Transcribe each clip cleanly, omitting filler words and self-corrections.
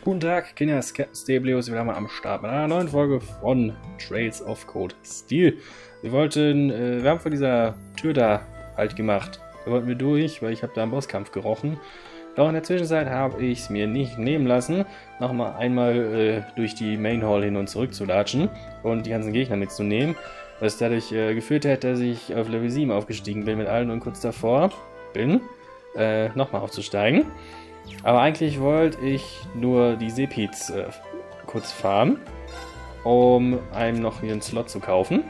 Guten Tag, Kinder, Steeblio ist wieder mal am Start mit einer neuen Folge von Trails of Code Steel. Wir haben vor dieser Tür da halt gemacht. Da wollten wir durch, weil ich habe da einen Bosskampf gerochen. Doch in der Zwischenzeit habe ich es mir nicht nehmen lassen, nochmal einmal durch die Main Hall hin und zurück zu latschen und die ganzen Gegner mitzunehmen, was dadurch geführt hat, dass ich auf Level 7 aufgestiegen bin mit allen und kurz davor bin, nochmal aufzusteigen. Aber eigentlich wollte ich nur die Sepids kurz farmen, um einem noch hier einen Slot zu kaufen.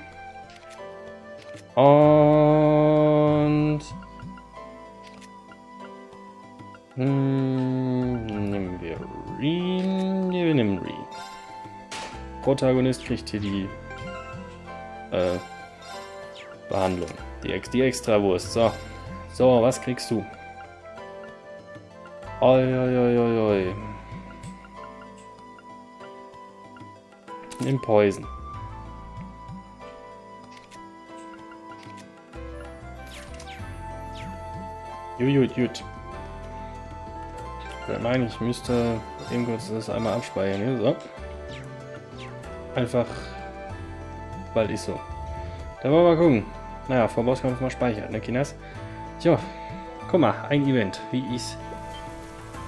Und nehmen wir Reen. Wir nehmen Reen. Protagonist kriegt hier die Behandlung. Die Extrawurst. So, was kriegst du? Oi. Nimm Poison. Gut. Ich meine, ich müsste eben kurz das einmal abspeichern. Hier, so. Einfach, weil ich so. Da wollen wir mal gucken. Naja, vor Bosskampf mal speichern, ne, Kinders? Jo, guck mal, ein Event, wie ich's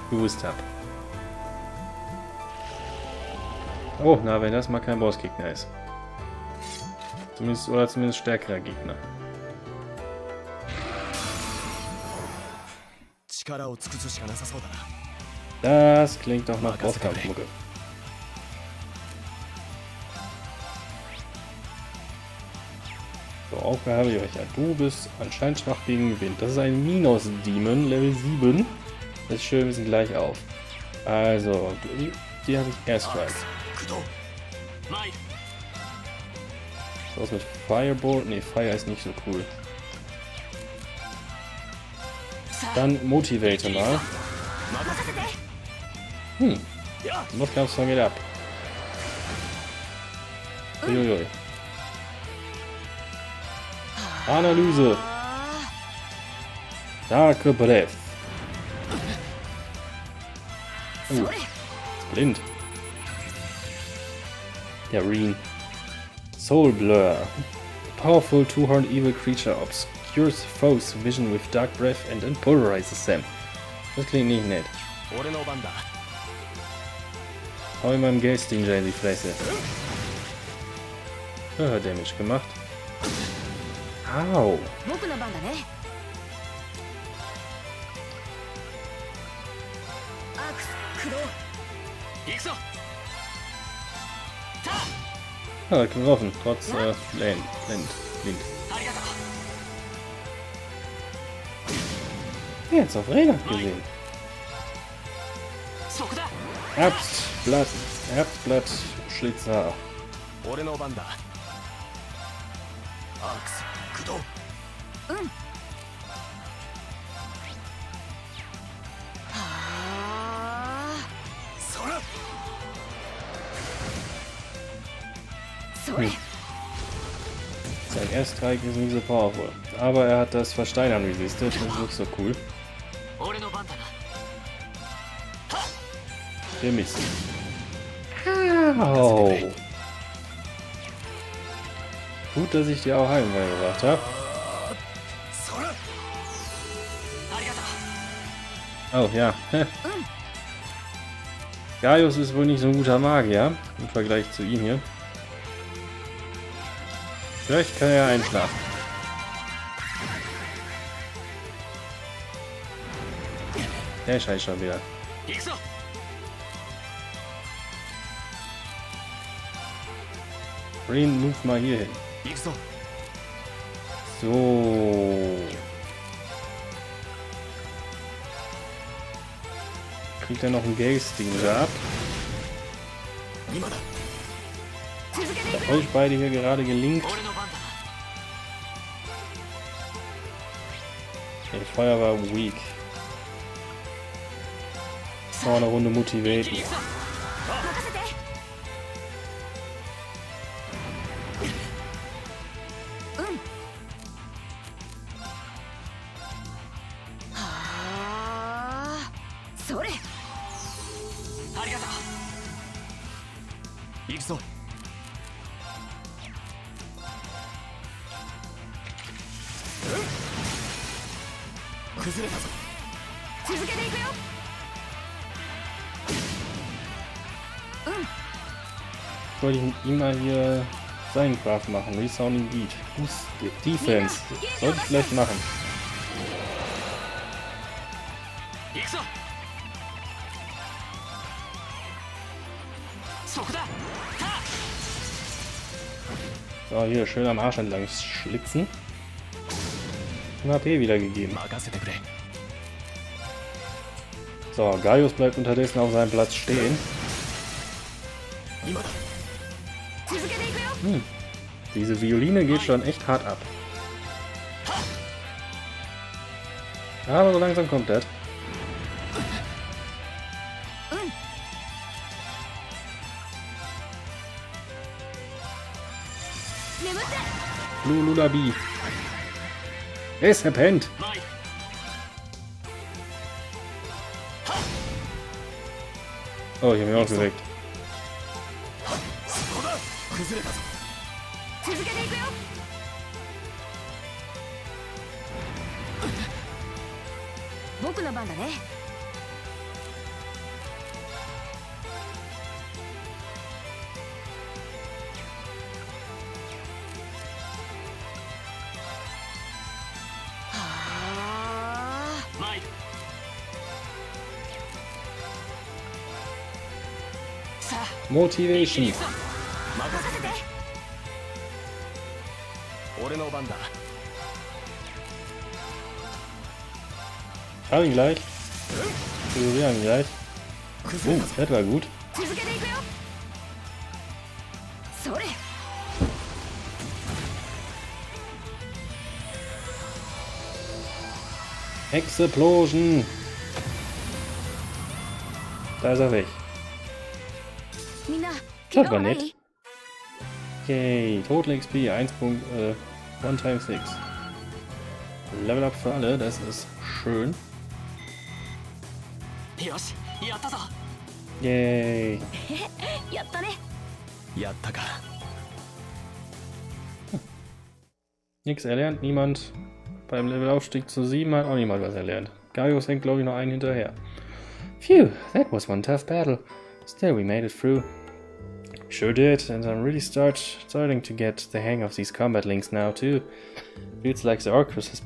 gewusst habe. Oh, na, wenn das mal kein Bossgegner ist. Zumindest stärkerer Gegner. Das klingt doch nach Bosskampfmucke. So, Aufgabe habe ich euch ja. Du bist anscheinend schwach gegen Wind. Das ist ein Minus-Demon, Level 7. Das ist schön, wir sind gleich auf. Also, die habe ich Airstrike. Was mit Firebolt? Ne, Fire ist nicht so cool. Dann Motivate mal. Bosskampf geht ab. Uiuiui. Analyse. Dark Breath. Blind. Der Reen. Soul Blur. Powerful two-horned evil creature obscures foes' vision with dark breath and then pulverizes them. Das klingt nicht nett. Hau ihm meinem Geldstinger in die Fresse. Hat Damage gemacht. Au. Ja, getroffen, trotz Blind. Jetzt auf Räder gesehen. Herbstblatt, Schlitzer. Sein Erststrike ist nicht so powerful, aber er hat das Versteinern resistet, das ist nicht so cool. Der Mist. Au. Gut, dass ich dir auch Heilung gebracht habe. Oh ja. Gaius ist wohl nicht so ein guter Magier im Vergleich zu ihm hier. Vielleicht kann er einschlafen. Der scheißt schon wieder. Reen, move mal hier hin. So. Kriegt er noch ein Geldstinger ab? Hat euch beide hier gerade gelingt. Der Feuer war weak. Noch eine Runde motivieren. Wollte ich ihm mal hier seinen Craft machen. Resounding Beat. Defense. Sollte ich vielleicht machen. So, hier schön am Arsch entlang schlitzen. Und HP wiedergegeben. So, Gaius bleibt unterdessen auf seinem Platz stehen. Diese Violine geht schon echt hart ab. Aber so langsam kommt das. Lululabi. Es verpennt. Oh, ich habe mich aufgeregt. Motivation. Hab ihn gleich. Wir haben ihn gleich. Das war gut. Explosion. Da ist er weg. Das war nett. Yay, Total XP 1 times 6. Level up für alle, das ist schön. Yay. Nix erlernt, niemand. Beim Levelaufstieg zu 7 hat auch niemand was erlernt. Gaius hängt glaube ich noch einen hinterher. Phew, that was one tough battle. Still we made it through. Sure did, and I'm really starting to get the hang of these combat links now too. Feels like the Orcus has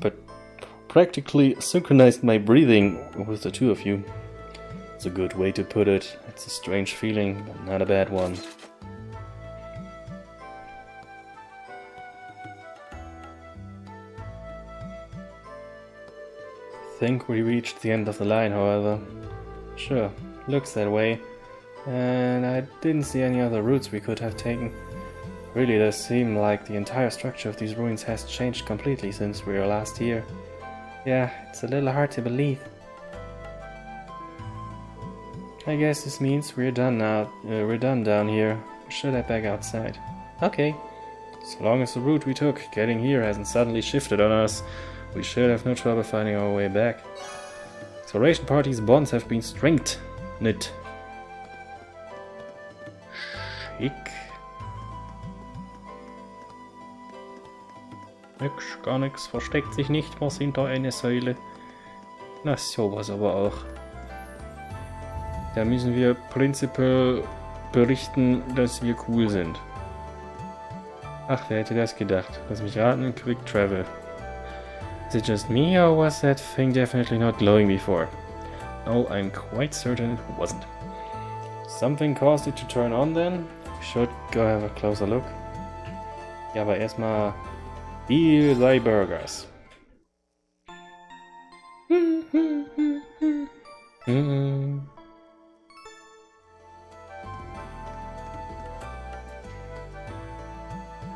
practically synchronized my breathing with the two of you. It's a good way to put it. It's a strange feeling, but not a bad one. I think we reached the end of the line, however. Sure, looks that way. And I didn't see any other routes we could have taken. Really does seem like the entire structure of these ruins has changed completely since we were last here. Yeah, it's a little hard to believe. I guess this means we're done now. We're done down here. We should head back outside. Okay. So long as the route we took getting here hasn't suddenly shifted on us, we should have no trouble finding our way back. Exploration party's bonds have been strengthened. Schick. Gar nix, versteckt sich nicht was hinter einer Säule. Na, sowas aber auch. Da müssen wir prinzipiell berichten, dass wir cool sind. Ach, wer hätte das gedacht? Lass mich raten, Quick Travel. Is it just me, or was that thing definitely not glowing before? Oh, I'm quite certain it wasn't. Something caused it to turn on then? We should go have a closer look. Ja, aber erstmal Eat thy burgers.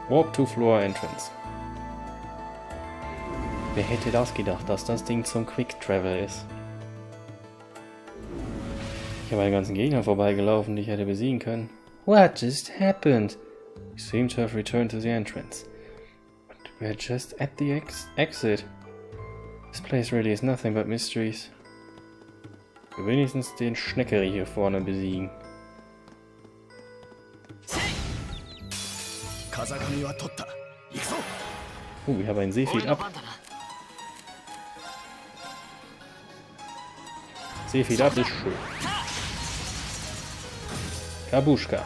Warp to Floor Entrance. Wer hätte das gedacht, dass das Ding zum Quick Travel ist? Ich habe an den ganzen Gegnern vorbeigelaufen, die ich hätte besiegen können. What just happened? We seem to have returned to the entrance. But we're just at the exit. This place really is nothing but mysteries. Wenigstens den Schneckeri hier vorne besiegen. Ich habe ein Seefeed ab. Seefeed ab ist schön. Kabuschka.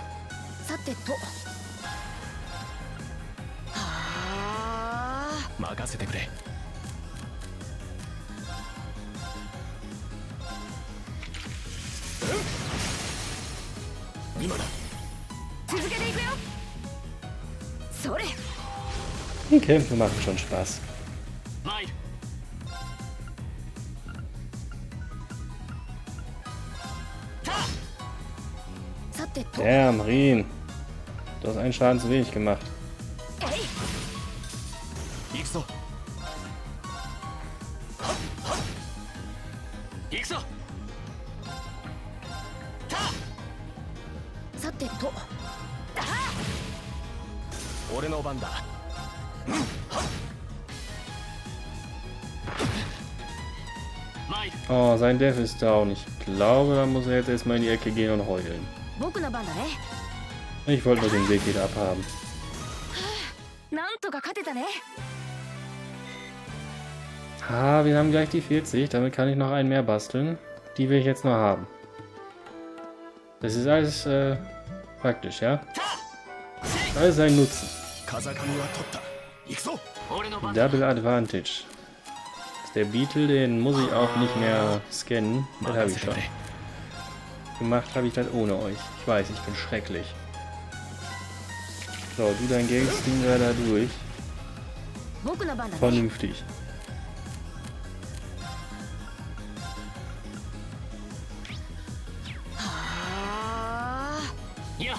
Die Kämpfe machen schon Spaß. Damn, Rien. Du hast einen Schaden zu wenig gemacht. Oh, sein Death ist down. Ich glaube, da muss er jetzt erstmal in die Ecke gehen und heulen. Ich wollte nur den Weg wieder abhaben. Ah, wir haben gleich die 40. Damit kann ich noch einen mehr basteln. Die will ich jetzt noch haben. Das ist alles praktisch, ja? Alles ein Nutzen. Double Advantage. Der Beetle, den muss ich auch nicht mehr scannen. Das habe ich schon. Gemacht habe ich das ohne euch. Ich weiß, ich bin schrecklich. So, du dein Gegenstein da durch. Vernünftig.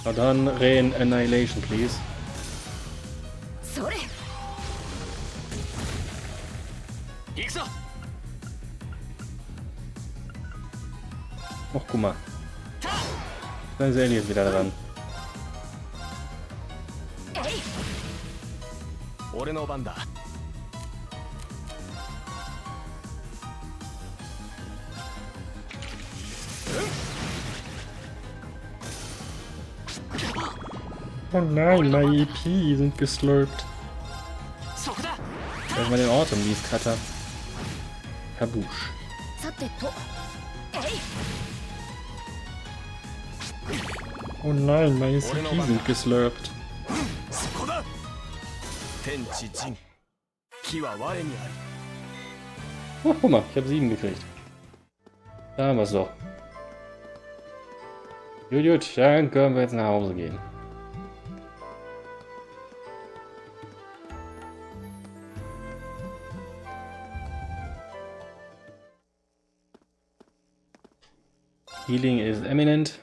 Na dann, Rain Annihilation, please. Och, guck mal. Dann ist er jetzt wieder dran. Oh nein, meine EP sind geslurpt. Lass mal den Ort um die Cutter. Kabusch. Oh nein, meine CP sind geslurpt. Oh, guck mal, ich habe 7 gekriegt. Da haben wir es doch. Gut, dann können wir jetzt nach Hause gehen. Healing is imminent.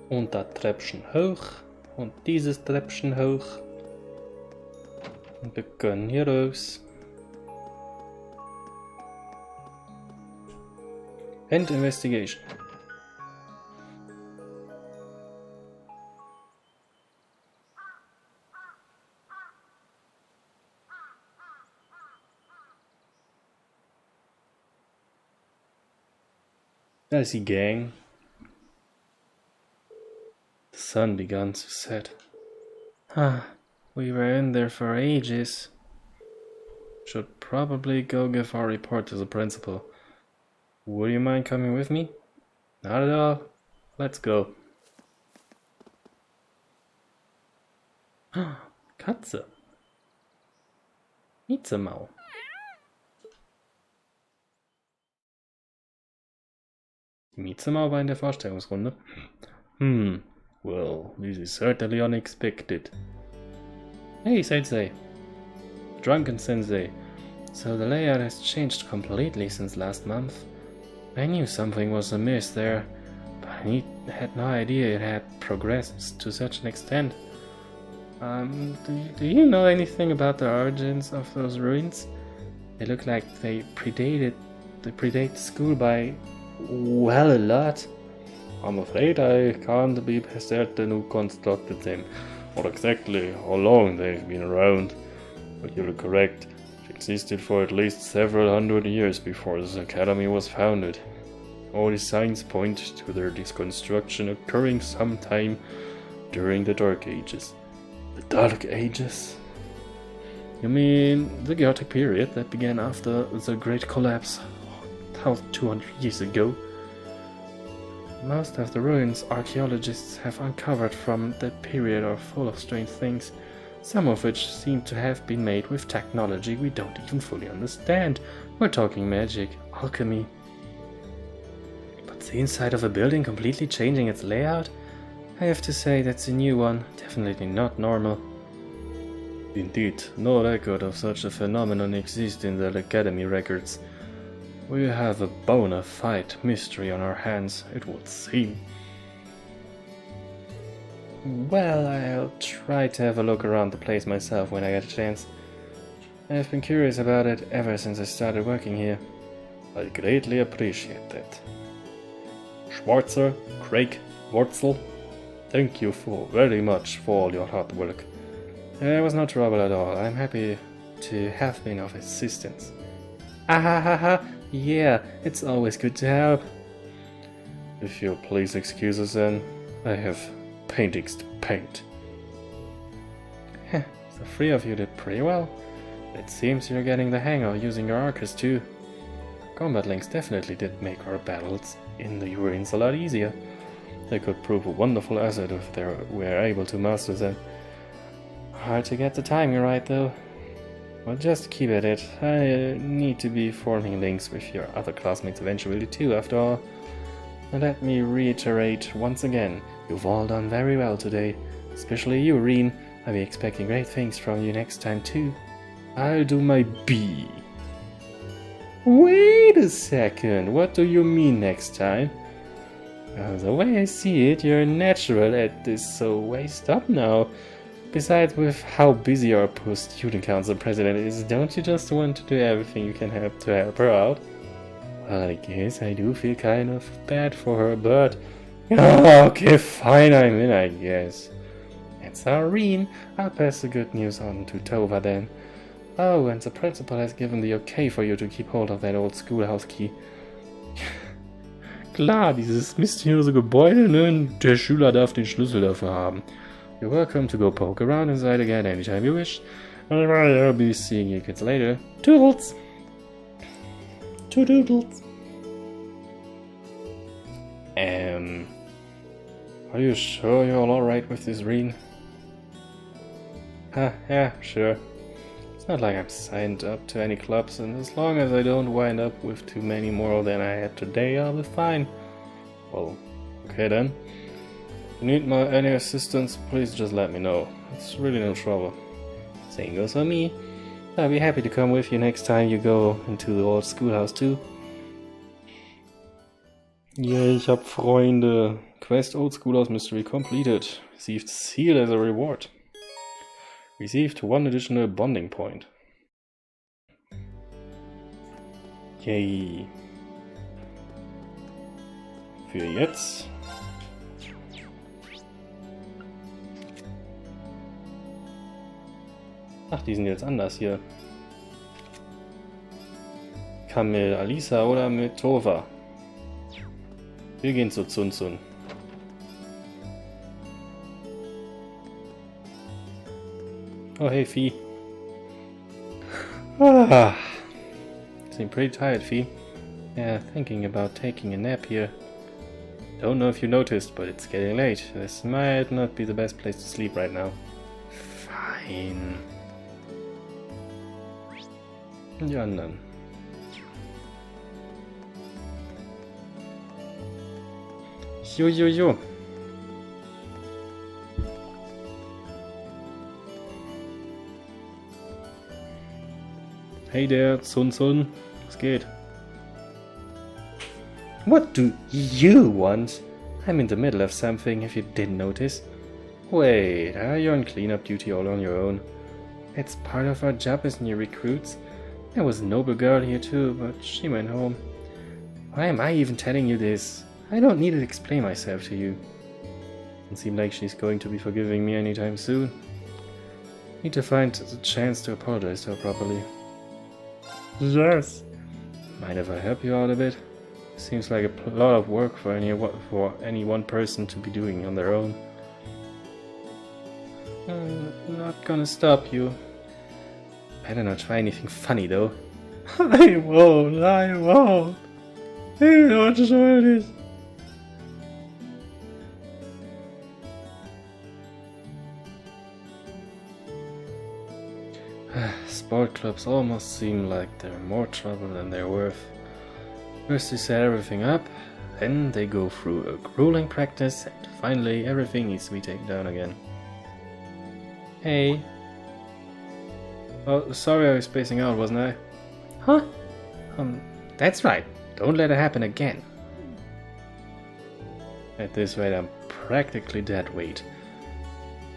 Und das Treppchen hoch. Und dieses Treppchen hoch. Und wir können hier raus. End Investigation. Da ist die Gang. The sun began to set. We were in there for ages. Should probably go give our report to the principal. Would you mind coming with me? Not at all. Let's go. Katze. Miezemau. Miezemau war in der Vorstellungsrunde. Well, this is certainly unexpected. Hey, Sensei. Drunken Sensei. So the layout has changed completely since last month. I knew something was amiss there, but I had no idea it had progressed to such an extent. Do you know anything about the origins of those ruins? They look like they predate the school by, well, a lot. I'm afraid I can't be certain who constructed them, or exactly how long they've been around, but you're correct. It existed for at least several hundred years before this academy was founded. All the signs point to their construction occurring sometime during the Dark Ages. The Dark Ages? You mean the chaotic period that began after the Great Collapse 200 years ago? Most of the ruins archaeologists have uncovered from that period are full of strange things, some of which seem to have been made with technology we don't even fully understand. We're talking magic, alchemy. But the inside of a building completely changing its layout? I have to say that's a new one, definitely not normal. Indeed, no record of such a phenomenon exists in the Academy records. We have a bona fide mystery on our hands, it would seem. Well, I'll try to have a look around the place myself when I get a chance. I've been curious about it ever since I started working here. I greatly appreciate that. Schwarzer, Craig, Wurzel, thank you very much for all your hard work. There was no trouble at all. I'm happy to have been of assistance. Ahahaha, yeah, it's always good to help. If you'll please excuse us then, I have paintings to paint. The three of you did pretty well. It seems you're getting the hang of using your archers too. Combat links definitely did make our battles in the ruins a lot easier. They could prove a wonderful asset if they were able to master them. Hard to get the timing right though. Well, just keep at it. I need to be forming links with your other classmates eventually too, after all. And let me reiterate once again, you've all done very well today. Especially you, Reen. I'll be expecting great things from you next time too. I'll do my B. Wait a second, what do you mean next time? The way I see it, you're natural at this, so why stop now? Besides, with how busy our poor student council president is, don't you just want to do everything you can help to help her out? Well, I guess I do feel kind of bad for her, but... okay, fine, I'm in, I guess. It's Irene. I'll pass the good news on to Tova then. Oh, and the principal has given the okay for you to keep hold of that old schoolhouse key. Klar, dieses mysteriöse Gebäude, ne? Der Schüler darf den Schlüssel dafür haben. You're welcome to go poke around inside again anytime you wish. I'll be seeing you kids later. Toodles! Toodles! Are you sure you're all alright with this, Reen? Yeah, sure. It's not like I'm signed up to any clubs, and as long as I don't wind up with too many more than I had today, I'll be fine. Well, okay then. If you need any assistance, please just let me know. It's really no trouble. Same goes for me. I'll be happy to come with you next time you go into the old schoolhouse too. Yay, ich hab Freunde. Quest Old Schoolhouse Mystery completed. Received seal as a reward. Received 1 additional bonding point. Yay. Für jetzt. Ach, die sind jetzt anders hier. Ich kann mit Alisa oder mit Tova. Wir gehen zu Zunzun. Oh, hey, Fee. Seem pretty tired, Fee. Yeah, thinking about taking a nap here. Don't know if you noticed, but it's getting late. This might not be the best place to sleep right now. Fine. Ja, dann. Jo. Hey there, Zunzun. Was geht? What do you want? I'm in the middle of something, if you didn't notice. Wait, are you on cleanup duty all on your own? It's part of our job as new recruits. There was a noble girl here too, but she went home. Why am I even telling you this? I don't need to explain myself to you. Doesn't seem like she's going to be forgiving me anytime soon. Need to find the chance to apologize to her properly. Yes. Mind if I help you out a bit? Seems like a lot of work for any one person to be doing on their own. Not gonna stop you. Better not try anything funny though. I won't. I don't know what it is. Sport clubs almost seem like they're more trouble than they're worth. First they set everything up, then they go through a grueling practice, and finally everything needs to be taken down again. Hey. Oh, sorry I was spacing out, wasn't I? Huh? That's right. Don't let it happen again. At this rate, I'm practically dead weight.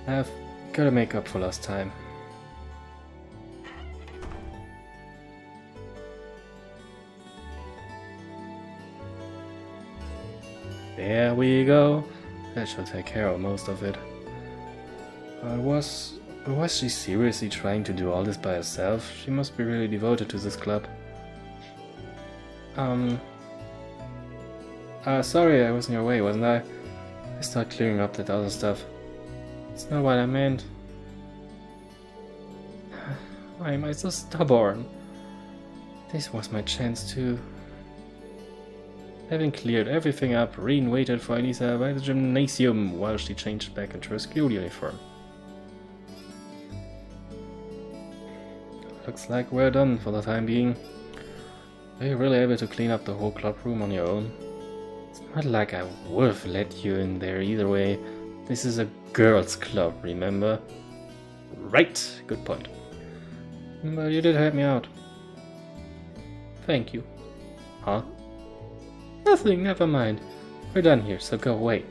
I've gotta make up for lost time. There we go. That should take care of most of it. Was she seriously trying to do all this by herself? She must be really devoted to this club. Sorry I was in your way, wasn't I? I start clearing up that other stuff. It's not what I meant. Why am I so stubborn? This was my chance to... Having cleared everything up, Reen waited for Elisa by the gymnasium while she changed back into her school uniform. Looks like we're done for the time being. Are you really able to clean up the whole club room on your own? It's not like I would have let you in there either way. This is a girls' club, remember? Right, good point. But you did help me out. Thank you. Huh? Nothing, never mind. We're done here, so go away.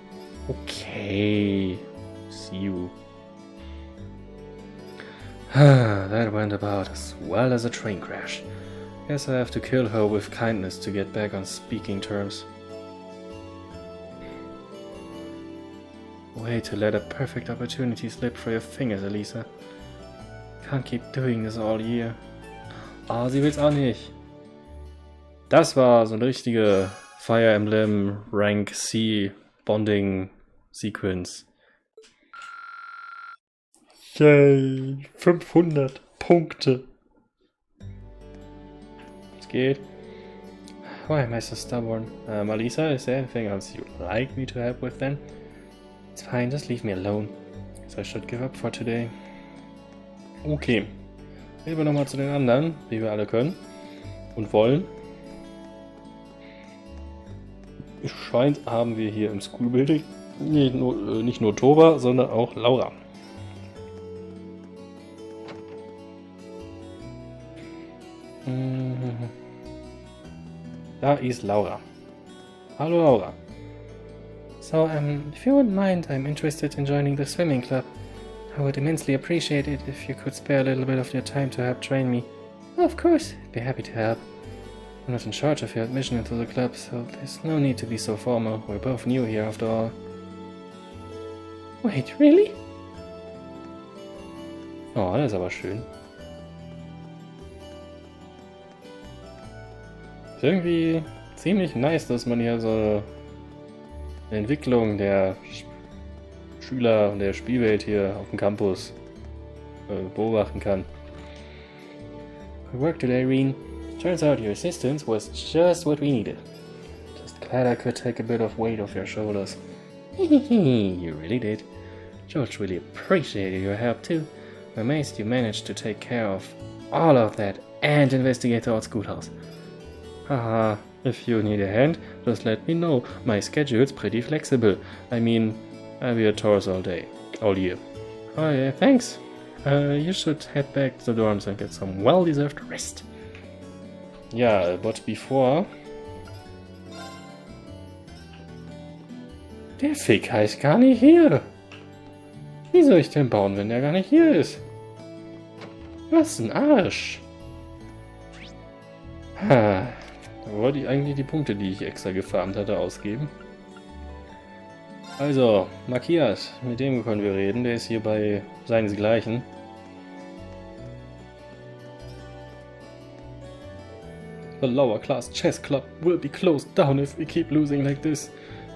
Okay. See you. That went about as well as a train crash. Guess I have to kill her with kindness to get back on speaking terms. Way to let a perfect opportunity slip through your fingers, Elisa. Can't keep doing this all year. Ah, sie will's auch nicht. Das war so eine richtige Fire Emblem Rank C Bonding Sequence. Yay, 500 Punkte. Es geht. Why am I so stubborn? Alisa, is there anything else you'd like me to help with then? It's fine, just leave me alone. So I should give up for today. Okay. Gehen wir nochmal zu den anderen, wie wir alle können und wollen. Es scheint, haben wir hier im School Building nicht nur Toba, sondern auch Laura. Da ist Laura. Hallo Laura. So, if you wouldn't mind, I'm interested in joining the swimming club. I would immensely appreciate it if you could spare a little bit of your time to help train me. Of course, I'd be happy to help. I'm not in charge of your admission into the club, so there's no need to be so formal. We're both new here after all. Wait, really? Oh, das ist aber schön. Ist irgendwie ziemlich nice, dass man hier so eine Entwicklung der Schüler und der Spielwelt hier auf dem Campus beobachten kann. Good work today, Reen. Turns out your assistance was just what we needed. Just glad I could take a bit of weight off your shoulders. You really did. George really appreciated your help too. I'm amazed you managed to take care of all of that and investigate the old schoolhouse. Haha, if you need a hand, just let me know. My schedule's pretty flexible. I mean, I'll be at Taurus all year. Oh yeah, thanks. You should head back to the dorms and get some well-deserved rest. Yeah, but before... Der Ficker ist gar nicht hier. Wie soll ich denn bauen, wenn der gar nicht hier ist? Was ein Arsch. Da wollte ich eigentlich die Punkte, die ich extra gefarmt hatte, ausgeben. Also, markiert, mit dem können wir reden, der ist hier bei seinesgleichen. The lower class chess club will be closed down if we keep losing like this.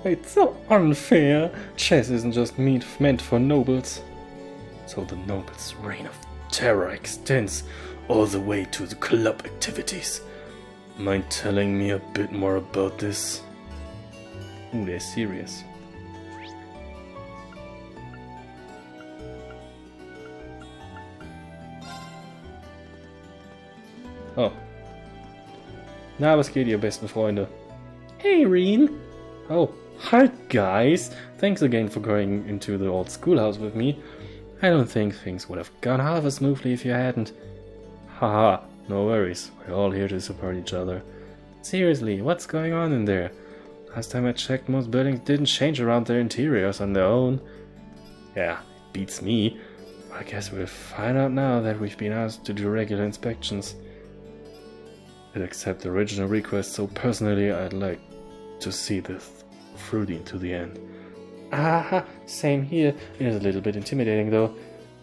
It's so unfair. Chess isn't just meant for nobles. So the nobles' reign of terror extends all the way to the club activities. Mind telling me a bit more about this? Ooh, they're serious. Oh. Na, was geht, ihr besten Freunde? Hey, Reen! Oh, hi, guys! Thanks again for going into the old schoolhouse with me. I don't think things would have gone half as smoothly if you hadn't. Haha, no worries. We're all here to support each other. Seriously, what's going on in there? Last time I checked, most buildings didn't change around their interiors on their own. Yeah, it beats me. I guess we'll find out now that we've been asked to do regular inspections. I'd accept the original request, so personally I'd like to see this fruity to the end. Aha, same here. It is a little bit intimidating though.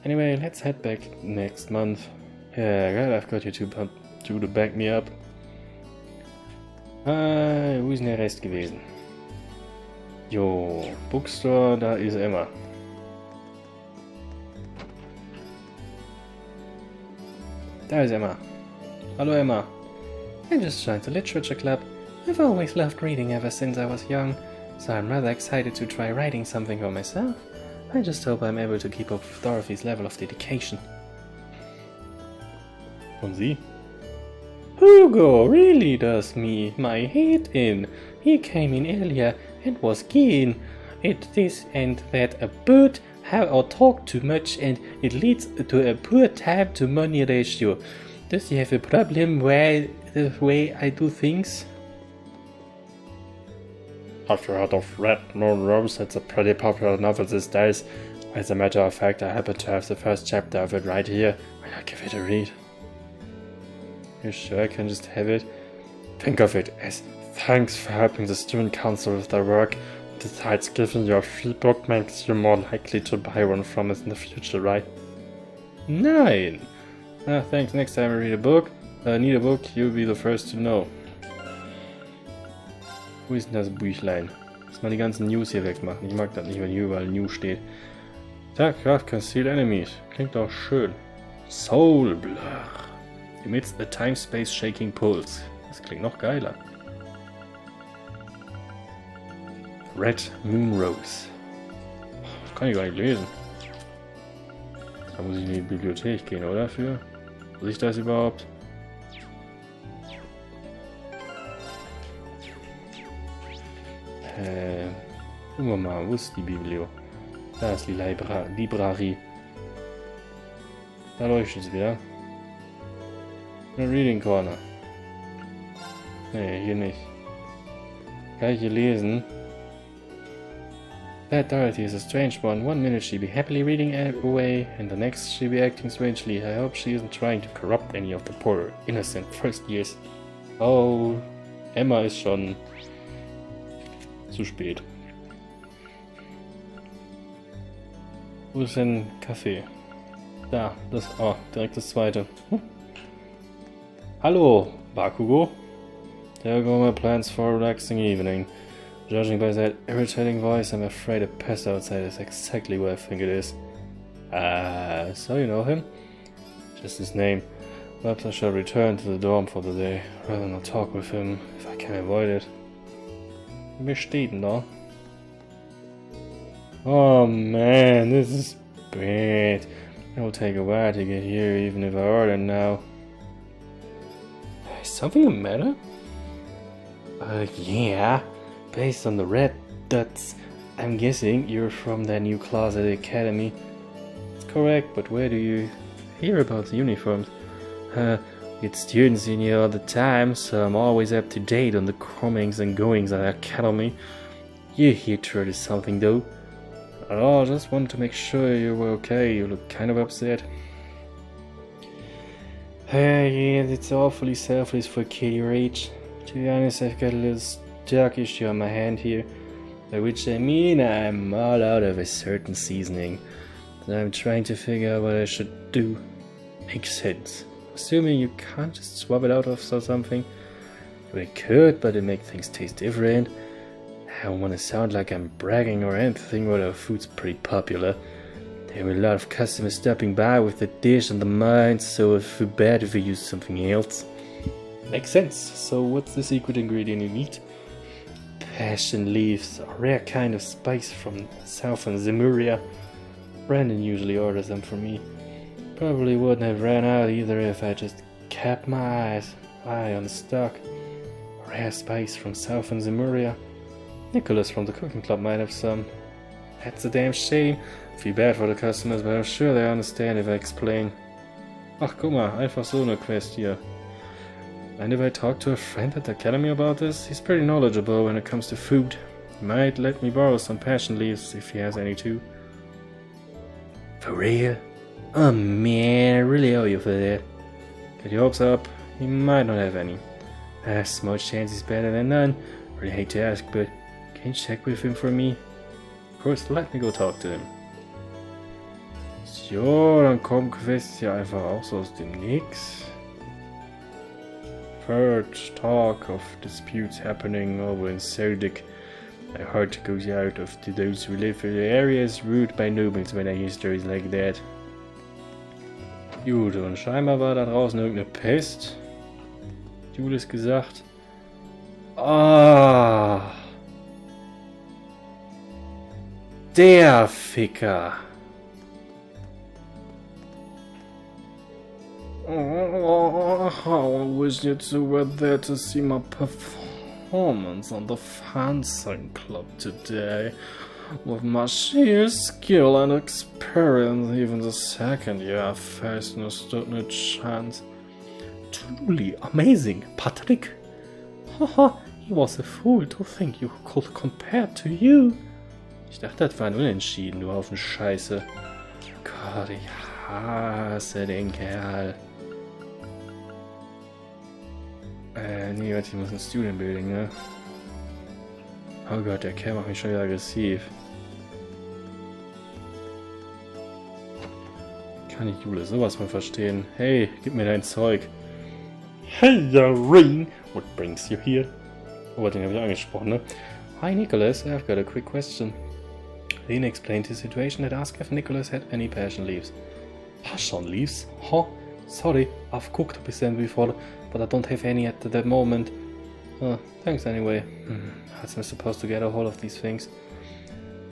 Anyway, let's head back next month. Yeah, glad I've got you two to back me up. Wo ist denn der Rest gewesen? Jo, Bookstore, da ist Emma. Da ist Emma. Hallo Emma. I just joined the literature club. I've always loved reading ever since I was young, so I'm rather excited to try writing something for myself. I just hope I'm able to keep up with Dorothy's level of dedication. Und Sie? Hugo really does me my head in. He came in earlier and was keen. It this and that a bird have or talk too much and it leads to a poor time to money ratio. Does he have a problem where the way I do things? Have you heard of Red Moon Rose? It's a pretty popular novel these days. As a matter of fact, I happen to have the first chapter of it right here. I'll give it a read. You sure I can just have it? Think of it as thanks for helping the student council with their work. Besides, giving you a free book makes you more likely to buy one from us in the future, right? Nein! Ah, thanks. Next time I read a book, need a book, you'll be the first to know. Wo ist denn das Büchlein? Lass mal die ganzen News hier wegmachen. Ich mag das nicht, wenn hier überall News steht. Attack concealed enemies. Klingt doch schön. Soul Blur. Emits a time-space shaking pulse. Das klingt noch geiler. Red Moon Rose. Das kann ich gar nicht lesen. Da muss ich in die Bibliothek gehen, oder? Für? Muss ich das überhaupt? Gucken wir mal, wo ist die Biblio? Da ist die Library. Da leuchtet es wieder. Eine Reading Corner. Nee, hier nicht. Kann ich hier lesen? That Dorothy is a strange one. One minute she be happily reading away, and the next she be acting strangely. I hope she isn't trying to corrupt any of the poor, innocent first years. Oh, Emma ist schon zu spät. Wo ist denn Kaffee? Da, das, oh, direkt das zweite. Hallo, Bakugo. There go my plans for a relaxing evening. Judging by that irritating voice, I'm afraid a pest outside is exactly where I think it is. So you know him? Just his name. Perhaps I shall return to the dorm for the day, rather than talk with him, if I can avoid it. Wie steht denn da? Oh man, this is bad. It'll take a while to get here, even if I order now. Is something the matter? Yeah. Based on the red dots, I'm guessing you're from that new class at the academy. It's correct, but where do you hear about the uniforms? Get students in here all the time, so I'm always up to date on the comings and goings at the academy. You're here to do something though. Oh, I just wanted to make sure you were okay. You look kind of upset. Yeah, it's awfully selfless for a kid your age. To be honest, I've got a little stomach issue on my hand here. By which I mean I'm all out of a certain seasoning. And I'm trying to figure out what I should do. Makes sense. Assuming you can't just swap it out of something. We could, but it makes things taste different. I don't want to sound like I'm bragging or anything, but our food's pretty popular. There were a lot of customers stopping by with the dish on the mind, so it would be bad if we use something else. Makes sense. So what's the secret ingredient you need? Passion leaves, a rare kind of spice from southern Zemuria. Brandon usually orders them for me. Probably wouldn't have ran out either if I just kept my eye on the stock. A rare spice from southern Zemuria. Nicholas from the cooking club might have some. That's a damn shame. Feel bad for the customers, but I'm sure they understand if I explain. Ach, guck mal, einfach so eine Quest hier. And if I talk to a friend at the academy about this, he's pretty knowledgeable when it comes to food. He might let me borrow some passion leaves if he has any too. For real? Oh man, I really owe you for that. Get your hopes up, he might not have any. Small chance is better than none. Really hate to ask, but can you check with him for me? Of course, let me go talk to him. So, dann kommen Quests hier einfach auch so aus dem Nix. Heard talk of disputes happening over in Celtic. My heart goes out to those who live in the areas ruled by nobles when I hear stories like that. Gut, und scheinbar war da draußen irgendeine Pest. Julius gesagt. Ah. Der Ficker. Oh, I wish you two were there to see my performance on the fencing club today. With my sheer skill and experience, even the second year I faced no stood no chance. Truly amazing, Patrick. Haha, he was a fool to think you could compare to you. Ich dachte, das war ein Unentschieden, du Haufen Scheiße. Gott, ich hasse den Kerl. Nee, warte, ich muss ein Student Building, ne? Oh Gott, der Kerl macht mich schon wieder aggressiv. Kann ich Jule sowas von verstehen? Hey, gib mir dein Zeug. Hey, Ring! What brings you here? Oh, den habe ich angesprochen, ne? Hi, Nicholas. I've got a quick question. Lynn explained his situation and asked if Nicholas had any passion leaves. Passion leaves? Huh? Sorry, I've cooked a bit before, but I don't have any at the moment. Thanks anyway. How's I supposed to get a hold of these things?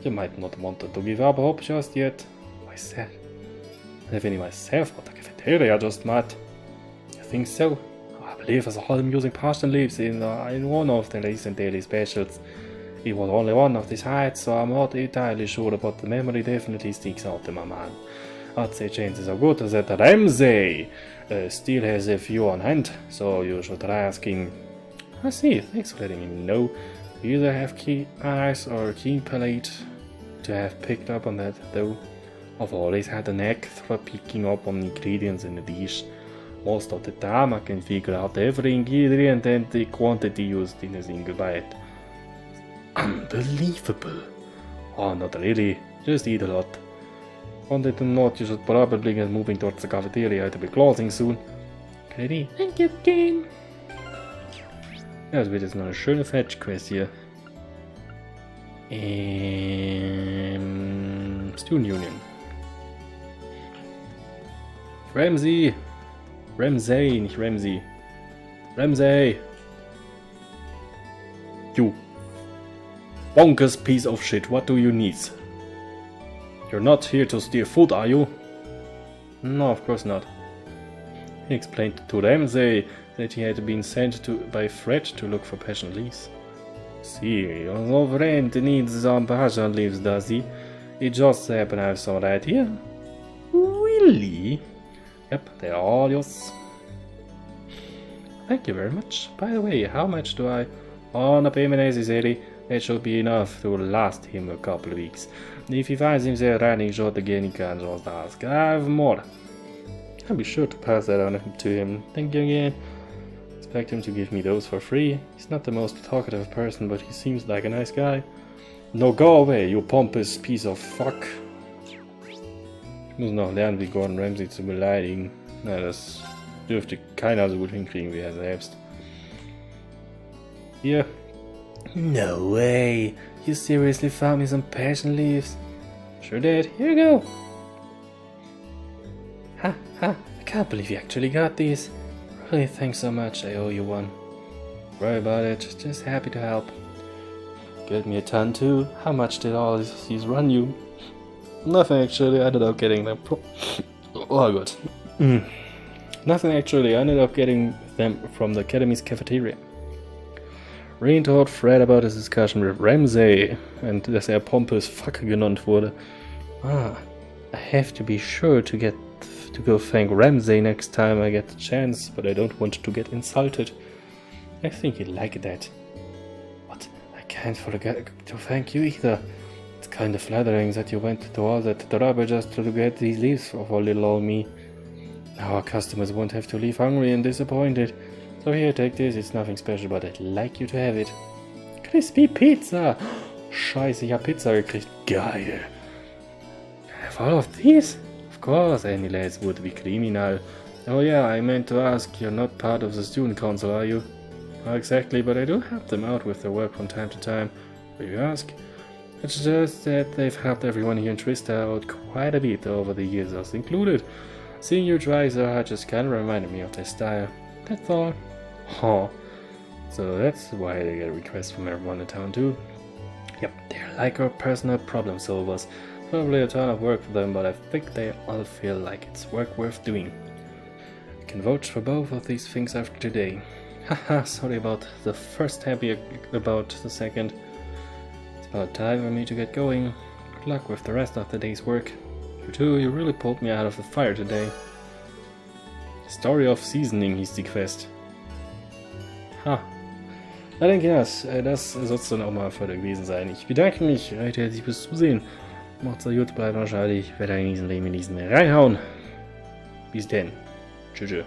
You might not want to give up hope just yet. Why is that? I don't have any myself, but the cafeteria just might. You think so? I believe as a whole I'm using passion leaves in one of the recent daily specials. It was only one of these heights, so I'm not entirely sure, but the memory definitely sticks out in my mind. I'd say chances are good that Ramsay still has a few on hand, so you should try asking. I see, thanks for letting me know. You either have keen eyes or a keen palate to have picked up on that, though. I've always had a knack for picking up on ingredients in a dish. Most of the time I can figure out every ingredient and the quantity used in a single bite. Unbelievable. Oh, not really, just eat a lot. On that note, you should probably get moving towards the cafeteria, it'll be closing soon. Ready? Thank you, game. Ja, das wird jetzt noch eine schöne Fetch-Quest hier. Student Union. Ramsay, nicht Ramsey. Ramsay! You bonkers piece of shit, what do you need? You're not here to steal food, are you? No, of course not. He explained to Ramsay that he had been sent by Fred to look for passion leaves. See, your friend needs some passion leaves, does he? He just happened to have some right here. Really? Yep, they're all yours. Thank you very much. By the way, how much do I... Oh, not payment necessary. That should be enough to last him a couple of weeks. If he finds himself running short again, he can just ask. I have more. I'll be sure to pass that on to him. Thank you again. Expect him to give me those for free. He's not the most talkative person, but he seems like a nice guy. No, go away, you pompous piece of fuck. Ich muss noch lernen, wie Gordon Ramsay zu beleidigen. Na, das dürfte keiner so gut hinkriegen wie er selbst. Hier. No way. You seriously found me some passion leaves? Sure did. Here you go. Ha, ha. I can't believe you actually got these. Really, thanks so much. I owe you one. Worry about it. Just happy to help. Get me a ton too. How much did all these run you? Nothing actually. I ended up getting them. Oh, good. Nothing actually. I ended up getting them from the Academy's cafeteria. Reen told Fred about his discussion with Ramsay and dass pompous fuck genannt wurde. I have to be sure to go thank Ramsay next time I get the chance, but I don't want to get insulted. I think he'd like that. But I can't forget to thank you either. It's kind of flattering that you went to all that trouble just to get these leaves for little old me. Our customers won't have to leave hungry and disappointed. So here, take this. It's nothing special, but I'd like you to have it. Crispy Pizza! Scheiße, ich hab Pizza gekriegt. Geil! Have all of these? Of course, any lads would be criminal. Oh yeah, I meant to ask, you're not part of the student council, are you? Not exactly, but I do help them out with their work from time to time. Will you ask? It's just that they've helped everyone here in Trista out quite a bit over the years, us included. Seeing you try so hard just kinda reminded me of their style. That's all. Huh. So that's why they get requests from everyone in town too. Yep, they're like our personal problem solvers. Probably a ton of work for them, but I think they all feel like it's work worth doing. I can vouch for both of these things after today. Haha, sorry about the first, happy about the second. It's about time for me to get going. Good luck with the rest of the day's work. You too, you really pulled me out of the fire today. Story of Seasoning hieß die Quest. Ha. Na, denke ich, das soll es dann auch mal für gewesen sein. Ich bedanke mich recht herzlich fürs Zusehen. Macht's gut, bleibt wahrscheinlich. Wetter genießen, Leben genießen, reinhauen. Bis denn. Tschüss.